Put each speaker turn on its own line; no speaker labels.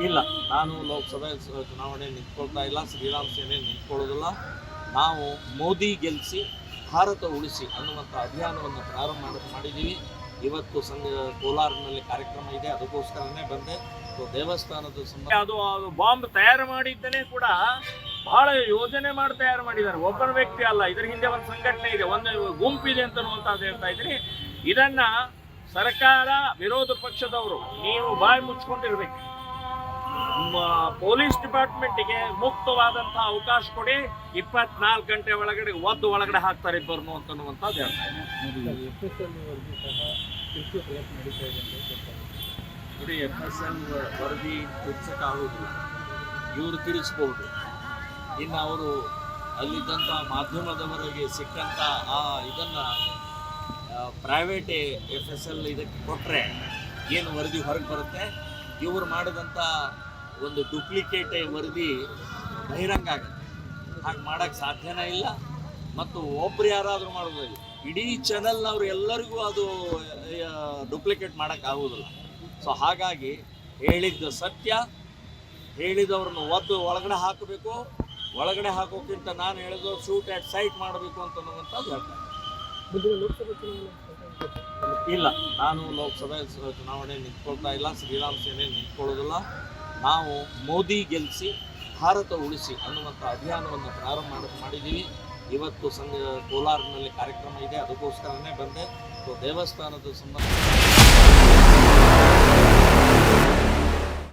ಇಲ್ಲ, ನಾನು ಲೋಕಸಭೆ ಚುನಾವಣೆ ನಿಂತ್ಕೊಳ್ತಾ ಇಲ್ಲ, ಶ್ರೀರಾಮ್ ಸೇನೆ ನಿಂತ್ಕೊಳ್ಳೋದಿಲ್ಲ. ನಾವು ಮೋದಿ ಗೆಲ್ಲಿಸಿ ಭಾರತ ಉಳಿಸಿ ಅನ್ನುವಂಥ ಅಭಿಯಾನವನ್ನು ಪ್ರಾರಂಭ ಮಾಡಿದ್ದೀವಿ. ಇವತ್ತು ಕೋಲಾರಿನಲ್ಲಿ ಕಾರ್ಯಕ್ರಮ ಇದೆ, ಅದಕ್ಕೋಸ್ಕರನೇ ಬಂದೆ. ದೇವಸ್ಥಾನದ ಸಂಬಂಧ ಅದು ಬಾಂಬ್ ತಯಾರು ಮಾಡಿದ್ದನೇ ಕೂಡ ಬಹಳ ಯೋಜನೆ ಮಾಡಿ ತಯಾರು ಮಾಡಿದ್ದಾರೆ. ಒಬ್ಬನ ವ್ಯಕ್ತಿ ಅಲ್ಲ, ಇದರ ಹಿಂದೆ ಒಂದು ಸಂಘಟನೆ ಇದೆ, ಒಂದು ಗುಂಪಿದೆ ಅಂತ ಹೇಳ್ತಾ ಇದ್ದೀನಿ. ಇದನ್ನ ಸರ್ಕಾರ, ವಿರೋಧ ಪಕ್ಷದವರು ನೀವು ಬಾಯಿ ಮುಚ್ಕೊಂಡಿರ್ಬೇಕು. ಪೊಲೀಸ್ ಡಿಪಾರ್ಟ್ಮೆಂಟ್ಗೆ ಮುಕ್ತವಾದಂತಹ ಅವಕಾಶ ಕೊಡಿ. 24 ಗಂಟೆ ಒಳಗಡೆ ಒಳಗಡೆ ಹಾಕ್ತಾರೆ ಇಬ್ಬರನ್ನು ಅಂತನ್ನುವಂಥದ್ದು ಹೇಳ್ತಾ ನೋಡಿ. FSL ವರದಿ ತಿಳಿಸಕ್ಕಾಗೋದಿಲ್ಲ, ಇವರು ತಿಳಿಸ್ಬೋದು. ಇನ್ನು ಅವರು ಅಲ್ಲಿದ್ದಂಥ ಮಾಧ್ಯಮದವರಿಗೆ ಸಿಕ್ಕಂಥ ಇದನ್ನು ಪ್ರೈವೇಟ್ FSL ಇದಕ್ಕೆ ಕೊಟ್ಟರೆ ಏನು ವರದಿ ಹೊರಗೆ ಬರುತ್ತೆ. ಇವರು ಮಾಡಿದಂಥ ಒಂದು ಡೂಪ್ಲಿಕೇಟ್ ವರದಿ ಬಹಿರಂಗ ಆಗುತ್ತೆ. ಹಾಗೆ ಮಾಡೋಕ್ಕೆ ಸಾಧ್ಯನೇ ಇಲ್ಲ. ಮತ್ತು ಒಬ್ರು ಯಾರಾದರೂ ಮಾಡ್ಬೋದು, ಇಡೀ ಚಾನಲ್ನವ್ರು ಎಲ್ಲರಿಗೂ ಅದು ಡೂಪ್ಲಿಕೇಟ್ ಮಾಡೋಕ್ಕಾಗೋದಿಲ್ಲ. ಸೊ ಹಾಗಾಗಿ ಹೇಳಿದ್ದು ಸತ್ಯ, ಹೇಳಿದವ್ರನ್ನ ಒಳಗಡೆ ಹಾಕಬೇಕು. ಒಳಗಡೆ ಹಾಕೋಕ್ಕಿಂತ ನಾನು ಹೇಳಿದ್ರು ಶೂಟ್ ಆ್ಯಟ್ ಸೈಟ್ ಮಾಡಬೇಕು ಅಂತನ್ನುವಂಥದ್ದು ಹೇಳ್ತಾರೆ. ಇಲ್ಲ, ನಾನು ಲೋಕಸಭೆ ಚುನಾವಣೆ ನಿಂತ್ಕೊಳ್ತಾ ಇಲ್ಲ, ಶ್ರೀರಾಮ್ ಸೇನೆ ನಿಂತ್ಕೊಳ್ಳೋದಿಲ್ಲ. ನಾವು ಮೋದಿ ಗೆಲ್ಲಿಸಿ ಭಾರತ ಉಳಿಸಿ ಅನ್ನುವಂಥ ಅಭಿಯಾನವನ್ನು ಪ್ರಾರಂಭ ಮಾಡಿದ್ದೀವಿ. ಇವತ್ತು ಕೋಲಾರಿನಲ್ಲಿ ಕಾರ್ಯಕ್ರಮ ಇದೆ, ಅದಕ್ಕೋಸ್ಕರನೇ ಬಂದೆ. ದೇವಸ್ಥಾನದ ಸಂಬಂಧ